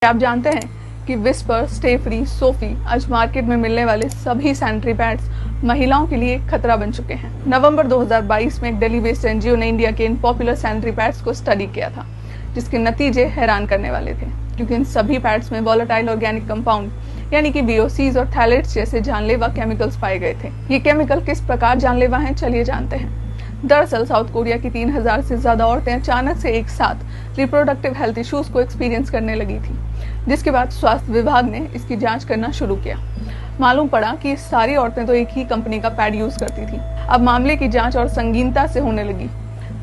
क्या आप जानते हैं कि विस्पर, स्टे फ्री, सोफी आज मार्केट में मिलने वाले सभी सैनिटरी पैड्स महिलाओं के लिए खतरा बन चुके हैं। नवंबर 2022 में एक दिल्ली बेस्ड एनजीओ ने इंडिया के इन पॉपुलर सैनिटरी पैड्स को स्टडी किया था, जिसके नतीजे हैरान करने वाले थे, क्योंकि इन सभी पैड्स में वॉलेटाइल ऑर्गेनिक कंपाउंड यानी कि VOCs और थैलेट्स जैसे जानलेवा केमिकल्स पाए गए थे। ये केमिकल किस प्रकार जानलेवा हैं, चलिए जानते हैं। दरअसल साउथ कोरिया की 3000 से ज्यादा औरतें अचानक से एक साथ रिप्रोडक्टिव हेल्थ इश्यूज को एक्सपीरियंस करने लगी थी, जिसके बाद स्वास्थ्य विभाग ने इसकी जांच करना शुरू किया। मालूम पड़ा कि सारी औरतें तो एक ही कंपनी का पैड यूज करती थी। अब मामले की जांच और संगीनता से होने लगी।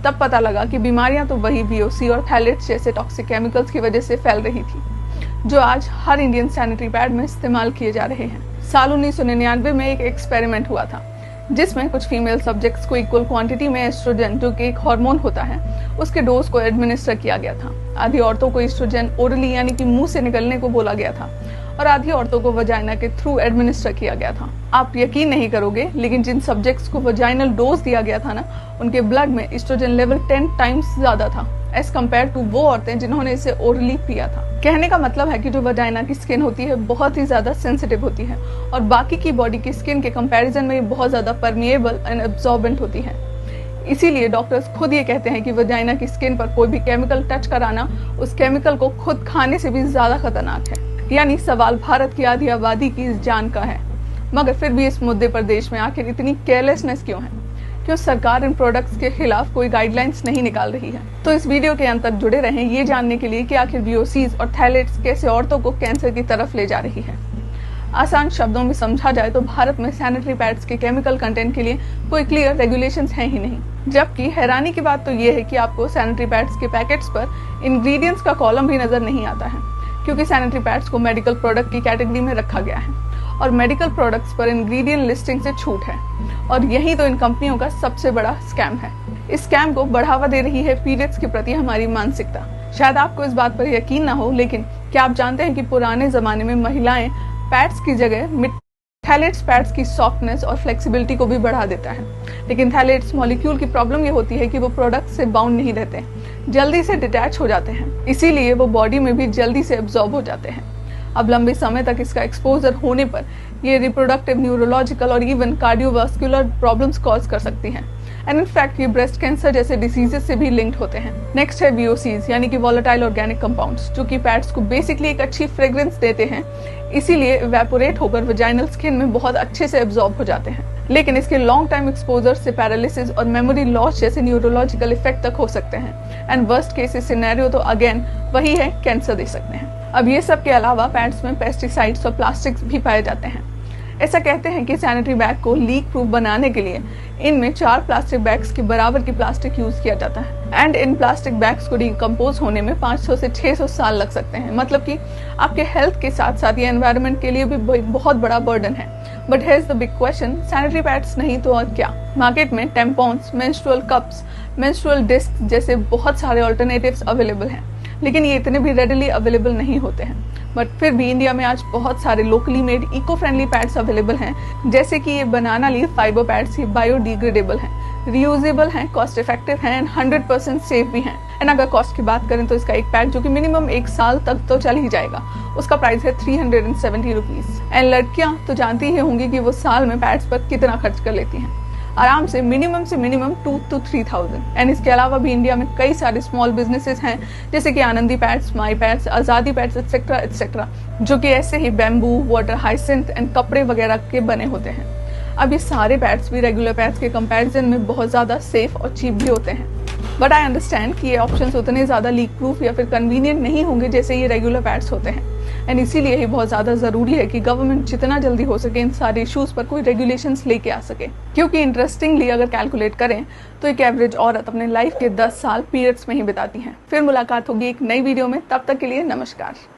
तब पता लगा कि बीमारियां तो वही VOC और थैलेट्स जैसे टॉक्सिक केमिकल्स की वजह से फैल रही थी, जो आज हर इंडियन सैनिटरी पैड में इस्तेमाल किए जा रहे हैं। साल 1999 में एक एक्सपेरिमेंट हुआ था, जिसमें कुछ फीमेल सब्जेक्ट्स को इक्वल क्वांटिटी में एस्ट्रोजन, जो कि एक हार्मोन होता है, उसके डोज को एडमिनिस्टर किया गया था। आधी औरतों को एस्ट्रोजन ओरली यानी कि मुंह से निकलने को बोला गया था और आधी औरतों को वजाइना के थ्रू एडमिनिस्टर किया गया था। आप यकीन नहीं करोगे, लेकिन जिन सब्जेक्ट्स को वजाइनल डोज दिया गया था ना, उनके ब्लड में एस्ट्रोजन लेवल 10 टाइम्स ज्यादा था एज कम्पेयर टू वो औरतें जिन्होंने इसे ओरली पिया था। कहने का मतलब है कि जो वजाइना की स्किन होती है बहुत ही ज्यादा सेंसिटिव होती है और बाकी की बॉडी की स्किन के कंपैरिजन में ये बहुत ज्यादा परमिएबल एंड एब्जॉर्बेंट होती है। इसीलिए डॉक्टर्स खुद ये कहते हैं कि वजाइना की स्किन पर कोई भी केमिकल टच कराना उस केमिकल को खुद खाने से भी ज्यादा खतरनाक है। यानी सवाल भारत की आधी आबादी की इस जान का है। मगर फिर भी इस मुद्दे पर देश में आखिर इतनी केयरलेसनेस क्यों है? क्यों सरकार इन प्रोडक्ट्स के खिलाफ कोई गाइडलाइंस नहीं निकाल रही है? तो इस वीडियो के अंत तक जुड़े रहें ये जानने के लिए कि आखिर VOCs और थैलेट्स कैसे औरतों को कैंसर की तरफ ले जा रही है। आसान शब्दों में समझा जाए तो भारत में सैनिटरी पैड्स के केमिकल कंटेंट के लिए कोई क्लियर रेगुलेशंस हैं ही नहीं। जबकि हैरानी की बात तो ये है कि आपको सैनिटरी पैड्स के पैकेट्स पर इंग्रेडिएंट्स का कॉलम भी नजर नहीं आता है, क्योंकि सैनिटरी पैड्स को मेडिकल प्रोडक्ट की कैटेगरी में रखा गया है और मेडिकल प्रोडक्ट्स पर इंग्रेडिएंट लिस्टिंग से छूट है। और यही तो इन कंपनियों का सबसे बड़ा स्कैम है। इस स्कैम को बढ़ावा दे रही है पीरियड्स के प्रति हमारी मानसिकता। शायद आपको इस बात पर यकीन ना हो, लेकिन क्या आप जानते हैं कि पुराने जमाने में महिलाएं पैड्स की जगह थैलेट्स पैड्स की सॉफ्टनेस और फ्लेक्सिबिलिटी को भी बढ़ा देता है। लेकिन थैलेट्स मॉलिक्यूल की प्रॉब्लम ये होती है कि वो प्रोडक्ट से बाउंड नहीं रहते, जल्दी से डिटैच हो जाते हैं, इसीलिए वो बॉडी में भी जल्दी से एब्जॉर्ब हो जाते हैं। अब लंबे समय तक इसका एक्सपोजर होने पर ये रिप्रोडक्टिव, न्यूरोलॉजिकल और इवन कार्डियोवास्कुलर प्रॉब्लम्स कॉज कर सकती हैं। एंड इनफैक्ट ये ब्रेस्ट कैंसर जैसे डिसीजेस से भी लिंक्ड होते हैं। नेक्स्ट है VOCs यानी कि वॉलेटाइल ऑर्गेनिक कंपाउंड्स, जो कि पैड्स को बेसिकली एक अच्छी फ्रेग्रेंस देते हैं, इसीलिए इवेपोरेट होकर वजाइनल स्किन में बहुत अच्छे से एब्जॉर्ब हो जाते हैं। लेकिन इसके लॉन्ग टाइम एक्सपोजर से पैरालिसिस और मेमोरी लॉस जैसे न्यूरोलॉजिकल इफेक्ट तक हो सकते हैं। एंड वर्स्ट केस सिनेरियो तो अगेन वही है, कैंसर दे सकते हैं। अब ये सब के अलावा पैड्स में पेस्टिसाइड्स और प्लास्टिक्स भी पाए जाते हैं। ऐसा कहते हैं कि सैनिटरी बैग को लीक प्रूफ बनाने के लिए इनमें 4 प्लास्टिक बैग्स के बराबर की प्लास्टिक यूज किया जाता है। एंड इन प्लास्टिक बैग्स को डिकम्पोज होने में 500 से 600 साल लग सकते हैं। मतलब कि आपके हेल्थ के साथ साथ ये एनवायरनमेंट के लिए भी बहुत बड़ा बर्डन है। But here is the big question, sanitary pads नहीं तो और क्या? मार्केट में tampons, menstrual cups, menstrual disc जैसे बहुत सारे ऑल्टरनेटिव्स अवेलेबल हैं, लेकिन ये इतने भी रेडिली अवेलेबल नहीं होते हैं। बट फिर भी इंडिया में आज बहुत सारे locally made eco friendly pads available हैं, जैसे कि ये बनाना लीफ फाइबर पैड्स, ये बायोडिग्रेडेबल हैं, रियूजेबल हैं, कॉस्ट इफेक्टिव हैं एंड 100% सेफ भी हैं। एंड अगर कॉस्ट की बात करें तो इसका एक पैड, जो कि मिनिमम 1 साल तक तो चल ही जाएगा, उसका प्राइस है 370 रुपीज। एंड लड़कियां तो जानती ही होंगी कि वो साल में पैड्स पर कितना खर्च कर लेती हैं, आराम से मिनिमम 2 to 3,000। एंड इसके अलावा भी इंडिया में कई सारे स्मॉल बिजनेसेस हैं, जैसे कि आनंदी पैड्स, माई पैड्स, आजादी पैड्स एक्सेट्रा एक्सेट्रा, जो कि ऐसे ही बैम्बू, वाटर हाइसिंथ एंड कपड़े वगैरह के बने होते हैं। अब ये सारे पैड्स भी रेगुलर पैड्स के कंपैरिजन में बहुत ज्यादा सेफ और चीप भी होते हैं। बट आई अंडरस्टैंड कि ये ऑप्शंस उतने ज्यादा लीक प्रूफ या फिर कन्वीनियंट नहीं होंगे जैसे ये रेगुलर पैड्स होते हैं। एंड इसीलिए ही बहुत ज्यादा जरूरी है कि गवर्नमेंट जितना जल्दी हो सके इन सारे इश्यूज पर कोई रेगुलेशंस लेके आ सके। क्योंकि इंटरेस्टिंगली अगर कैलकुलेट करें तो एक एवरेज औरत अपने लाइफ के 10 साल पीरियड्स में ही बिताती है। फिर मुलाकात होगी एक नई वीडियो में, तब तक के लिए नमस्कार।